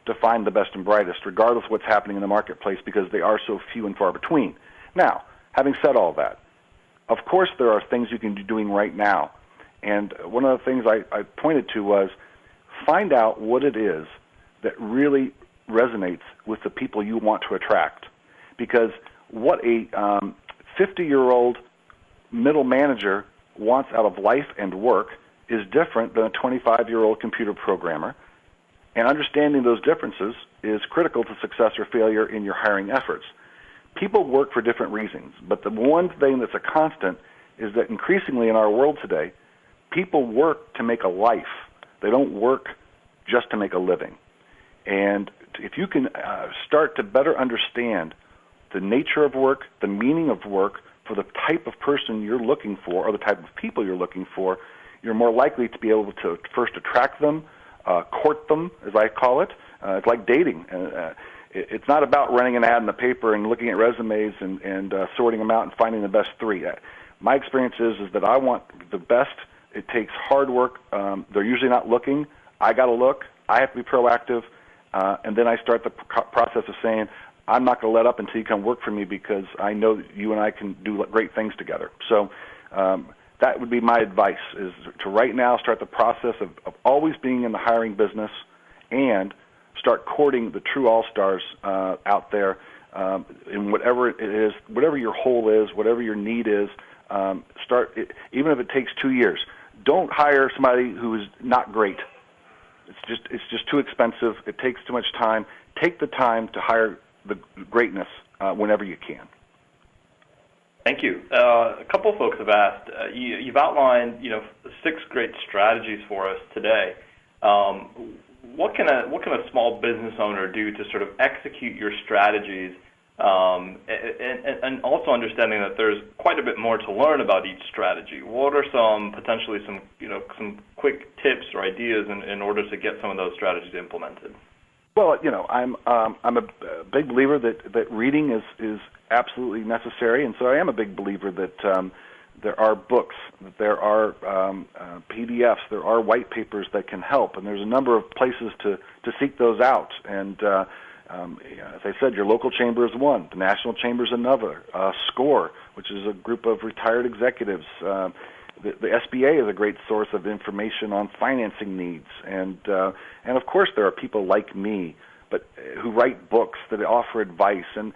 S3: to find the best and brightest, regardless of what's happening in the marketplace, because they are so few and far between. Now, having said all that, of course there are things you can be doing right now. And one of the things I pointed to was find out what it is that really resonates with the people you want to attract. Because what a 50-year-old middle manager wants out of life and work is different than a 25-year-old computer programmer. And understanding those differences is critical to success or failure in your hiring efforts. People work for different reasons, but the one thing that's a constant is that increasingly in our world today, people work to make a life. They don't work just to make a living. And if you can start to better understand the nature of work, the meaning of work, for the type of person you're looking for or the type of people you're looking for, you're more likely to be able to first attract them, court them, as I call it. It's like dating. It's not about running an ad in the paper and looking at resumes and sorting them out and finding the best three. My experience is that I want the best. It takes hard work. They're usually not looking. I got to look. I have to be proactive. And then I start the process of saying, I'm not going to let up until you come work for me because I know that you and I can do great things together. So that would be my advice, is to right now start the process of always being in the hiring business and start courting the true all-stars out there in whatever it is, whatever your hole is, whatever your need is. Start it, even if it takes 2 years. Don't hire somebody who is not great. It's just too expensive. It takes too much time. Take the time to hire the greatness whenever you can.
S2: Thank you. A couple of folks have asked. You've outlined, 6 great strategies for us today. What can a small business owner do to sort of execute your strategies, and also understanding that there's quite a bit more to learn about each strategy? What are some quick tips or ideas in order to get some of those strategies implemented?
S3: Well, I'm a big believer that reading is absolutely necessary, and so I am a big believer that there are books, that there are PDFs, there are white papers that can help, and there's a number of places to seek those out. And as I said, your local chamber is one, the national chamber is another. SCORE, which is a group of retired executives. The SBA is a great source of information on financing needs, and of course there are people like me, but who write books that offer advice. And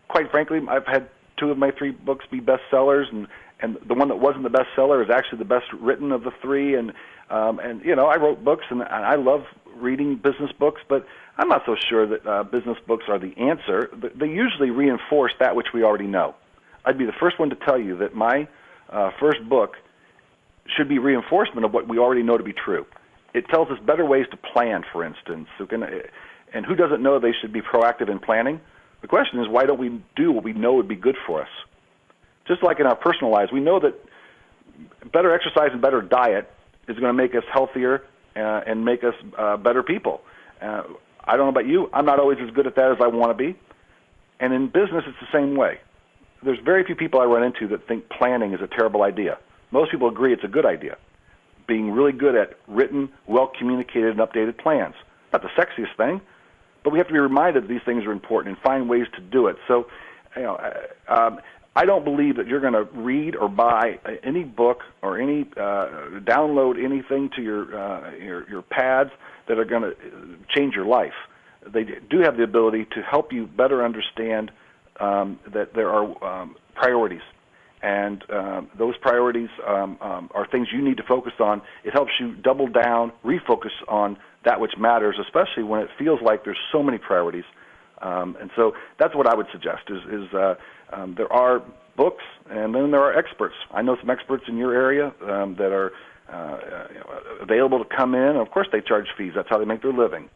S3: quite frankly, I've had 2 of my 3 books be bestsellers, and the one that wasn't the bestseller is actually the best written of the 3. And I wrote books, and I love reading business books, but I'm not so sure that business books are the answer. They usually reinforce that which we already know. I'd be the first one to tell you that my first book should be reinforcement of what we already know to be true. It tells us better ways to plan, for instance. And who doesn't know they should be proactive in planning? The question is, why don't we do what we know would be good for us? Just like in our personal lives, we know that better exercise and better diet is going to make us healthier and make us better people. I don't know about you. I'm not always as good at that as I want to be. And in business, it's the same way. There's very few people I run into that think planning is a terrible idea. Most people agree it's a good idea. Being really good at written, well-communicated, and updated plans. Not the sexiest thing, but we have to be reminded that these things are important and find ways to do it. So, I don't believe that you're going to read or buy any book or any download anything to your pads that are going to change your life. They do have the ability to help you better understand that there are priorities, and those priorities are things you need to focus on. It helps you double down, refocus on that which matters, especially when it feels like there's so many priorities. And so that's what I would suggest is there are books, and then there are experts. I know some experts in your area that are available to come in. Of course, they charge fees. That's how they make their living.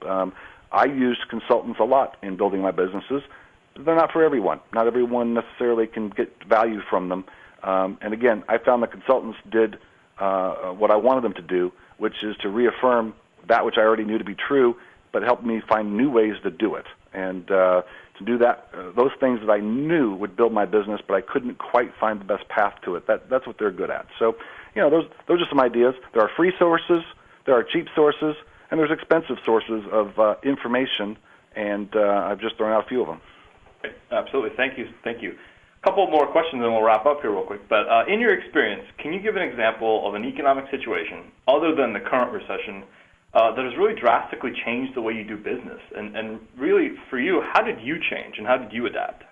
S3: I use consultants a lot in building my businesses. They're not for everyone. Not everyone necessarily can get value from them. And again, I found the consultants did what I wanted them to do, which is to reaffirm that which I already knew to be true, but helped me find new ways to do it. And to do that, those things that I knew would build my business, but I couldn't quite find the best path to it. That's what they're good at. So, those are some ideas. There are free sources, there are cheap sources, and there's expensive sources of information, and I've just thrown out a few of them.
S2: Absolutely. Thank you. A couple more questions, and we'll wrap up here real quick. But in your experience, can you give an example of an economic situation, other than the current recession, that has really drastically changed the way you do business? And really, for you, how did you change, and how did you adapt?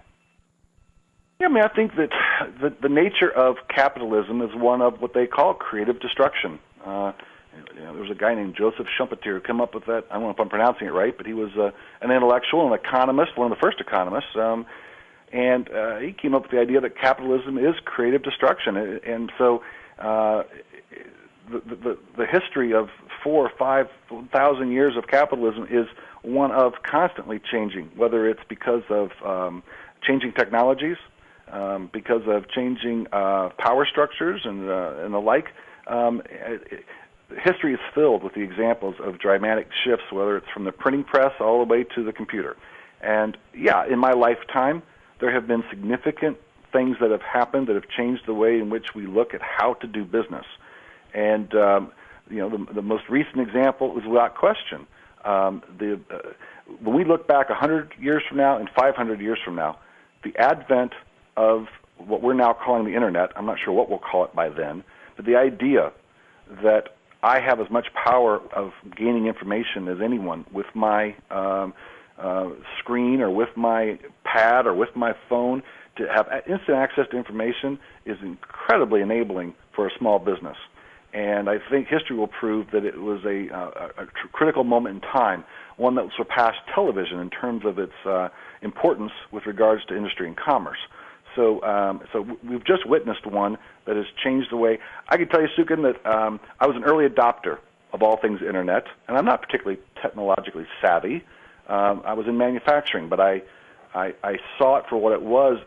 S3: Yeah, I think that the nature of capitalism is one of what they call creative destruction. There was a guy named Joseph Schumpeter who came up with that. I don't know if I'm pronouncing it right, but he was an intellectual, an economist, one of the first economists, and he came up with the idea that capitalism is creative destruction. And so the history of 4,000 or 5,000 years of capitalism is one of constantly changing, whether it's because of changing technologies, because of changing power structures and the like. History is filled with the examples of dramatic shifts, whether it's from the printing press all the way to the computer. And yeah, in my lifetime, there have been significant things that have happened that have changed the way in which we look at how to do business. And the most recent example is without question. When we look back 100 years from now and 500 years from now, the advent of what we're now calling the Internet, I'm not sure what we'll call it by then, but the idea that I have as much power of gaining information as anyone with my screen or with my pad or with my phone to have instant access to information is incredibly enabling for a small business. And I think history will prove that it was a critical moment in time, one that will surpass television in terms of its importance with regards to industry and commerce. So we've just witnessed one that has changed the way. I can tell you, Sukin, that I was an early adopter of all things Internet, and I'm not particularly technologically savvy. I was in manufacturing, but I saw it for what it was.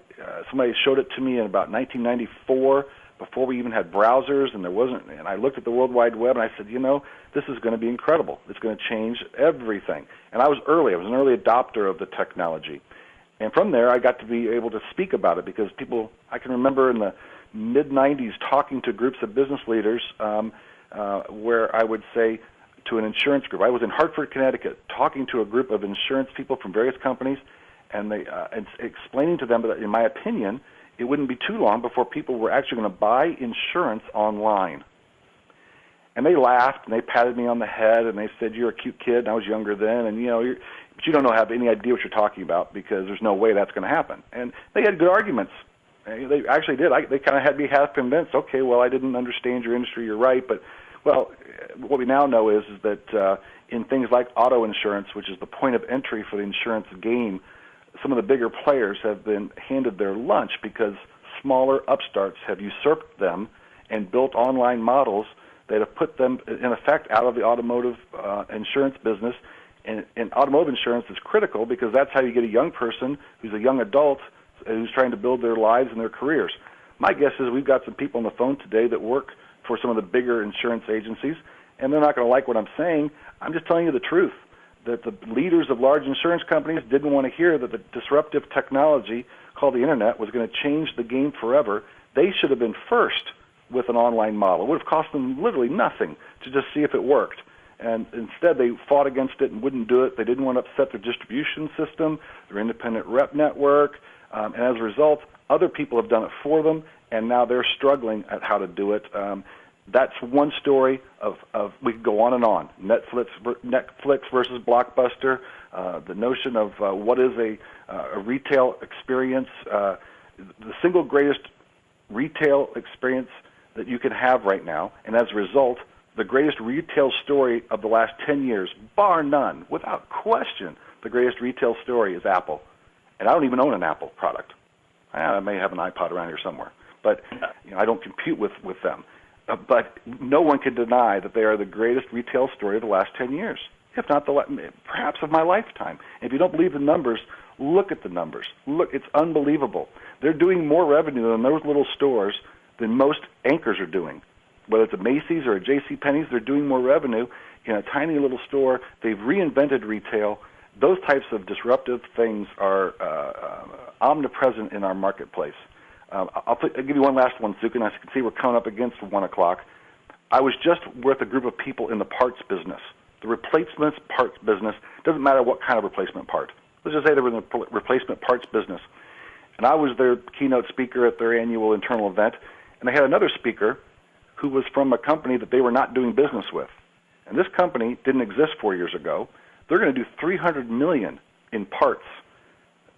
S3: Somebody showed it to me in about 1994, before we even had browsers, and there wasn't. And I looked at the World Wide Web, and I said, this is going to be incredible. It's going to change everything. And I was early. I was an early adopter of the technology. And from there, I got to be able to speak about it because people, I can remember in the mid-'90s talking to groups of business leaders where I would say to an insurance group, I was in Hartford, Connecticut, talking to a group of insurance people from various companies, and explaining to them that, in my opinion, it wouldn't be too long before people were actually going to buy insurance online. And they laughed, and they patted me on the head, and they said, "You're a cute kid," and I was younger then, and but you don't have any idea what you're talking about because there's no way that's going to happen. And they had good arguments. They actually did. They kind of had me half convinced, okay, well, I didn't understand your industry, you're right. But, well, what we now know is that in things like auto insurance, which is the point of entry for the insurance game, some of the bigger players have been handed their lunch because smaller upstarts have usurped them and built online models that have put them, in effect, out of the automotive insurance business. And automotive insurance is critical because that's how you get a young person who's a young adult who's trying to build their lives and their careers. My guess is we've got some people on the phone today that work for some of the bigger insurance agencies, and they're not going to like what I'm saying. I'm just telling you the truth, that the leaders of large insurance companies didn't want to hear that the disruptive technology called the Internet was going to change the game forever. They should have been first with an online model. It would have cost them literally nothing to just see if it worked. And instead, they fought against it and wouldn't do it. They didn't want to upset their distribution system, their independent rep network, and as a result, other people have done it for them, and now they're struggling at how to do it. That's one story of we could go on and on. Netflix versus Blockbuster, the notion of what is a retail experience, the single greatest retail experience that you can have right now, and as a result, the greatest retail story of the last 10 years, bar none, without question, the greatest retail story is Apple. And I don't even own an Apple product. I may have an iPod around here somewhere, but I don't compete with them. But no one can deny that they are the greatest retail story of the last 10 years, if not perhaps of my lifetime. And if you don't believe the numbers, look at the numbers. Look, it's unbelievable. They're doing more revenue in those little stores than most anchors are doing. Whether it's a Macy's or a JCPenney's, they're doing more revenue in a tiny little store. They've reinvented retail. Those types of disruptive things are omnipresent in our marketplace. I'll give you one last one, Sue, and as you can see, we're coming up against 1 o'clock. I was just with a group of people in the parts business. The replacement parts business, doesn't matter what kind of replacement part. Let's just say they were in the replacement parts business. And I was their keynote speaker at their annual internal event, and they had another speaker who was from a company that they were not doing business with. And this company didn't exist 4 years ago. They're going to do $300 million in parts,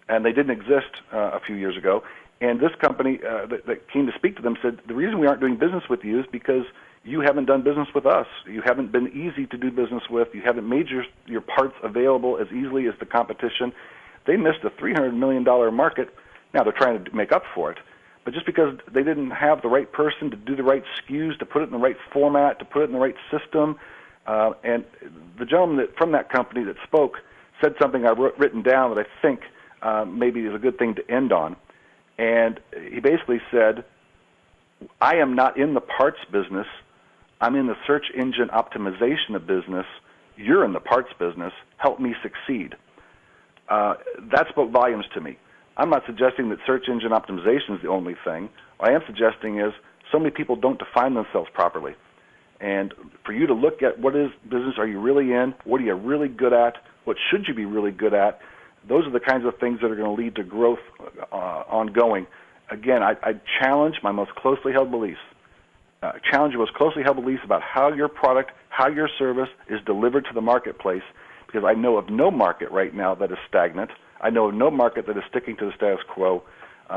S3: and they didn't exist a few years ago. And this company that came to speak to them said, the reason we aren't doing business with you is because you haven't done business with us. You haven't been easy to do business with. You haven't made your parts available as easily as the competition. They missed a $300 million market. Now they're trying to make up for it. But just because they didn't have the right person to do the right SKUs, to put it in the right format, to put it in the right system, and the gentleman from that company that spoke said something I've written down that I think maybe is a good thing to end on. And he basically said, I am not in the parts business. I'm in the search engine optimization of business. You're in the parts business. Help me succeed. That spoke volumes to me. I'm not suggesting that search engine optimization is the only thing. What I am suggesting is so many people don't define themselves properly. And for you to look at what is business are you really in, what are you really good at, what should you be really good at, those are the kinds of things that are going to lead to growth ongoing. Again, I challenge my most closely held beliefs. Challenge your most closely held beliefs about how your product, how your service is delivered to the marketplace, because I know of no market right now that is stagnant. I know of no market that is sticking to the status quo.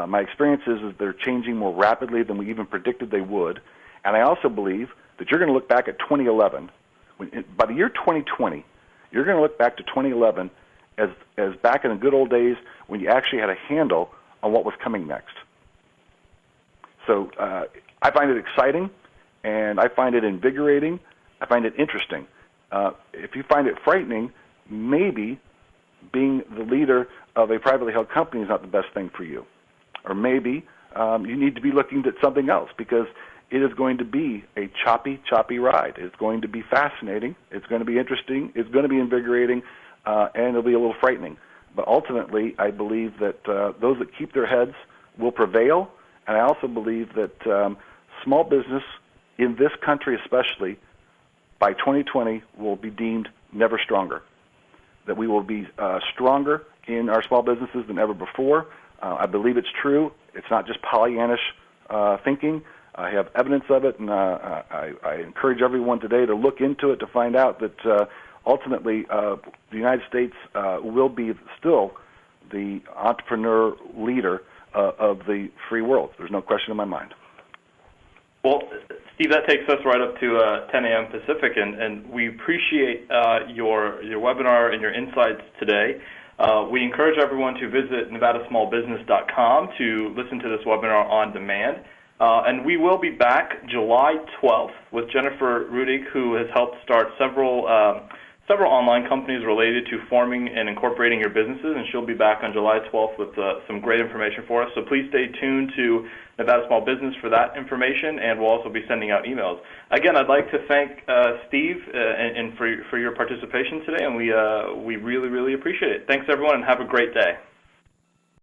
S3: My experience is they're changing more rapidly than we even predicted they would. And I also believe that you're going to look back at 2011. By the year 2020, you're going to look back to 2011 as back in the good old days when you actually had a handle on what was coming next. So I find it exciting, and I find it invigorating. I find it interesting. If you find it frightening, maybe being the leader of a privately held company is not the best thing for you. Or maybe you need to be looking at something else, because it is going to be a choppy ride. It's going to be fascinating. It's going to be interesting. It's going to be invigorating, and it'll be a little frightening. But ultimately, I believe that those that keep their heads will prevail, and I also believe that small business in this country especially, by 2020, will be deemed never stronger. That we will be stronger in our small businesses than ever before. I believe it's true. It's not just Pollyannish thinking. I have evidence of it, and I encourage everyone today to look into it to find out that ultimately the United States will be still the entrepreneur leader of the free world. There's no question in my mind.
S2: Well, Steve, that takes us right up to 10 a.m. Pacific, and we appreciate your webinar and your insights today. We encourage everyone to visit nevadasmallbusiness.com to listen to this webinar on demand. And we will be back July 12th with Jennifer Rudig, who has helped start several online companies related to forming and incorporating your businesses, and she'll be back on July 12th with some great information for us. So please stay tuned to Nevada Small Business for that information, and we'll also be sending out emails. Again, I'd like to thank Steve and for your participation today, and we really, really appreciate it. Thanks, everyone, and have a great day.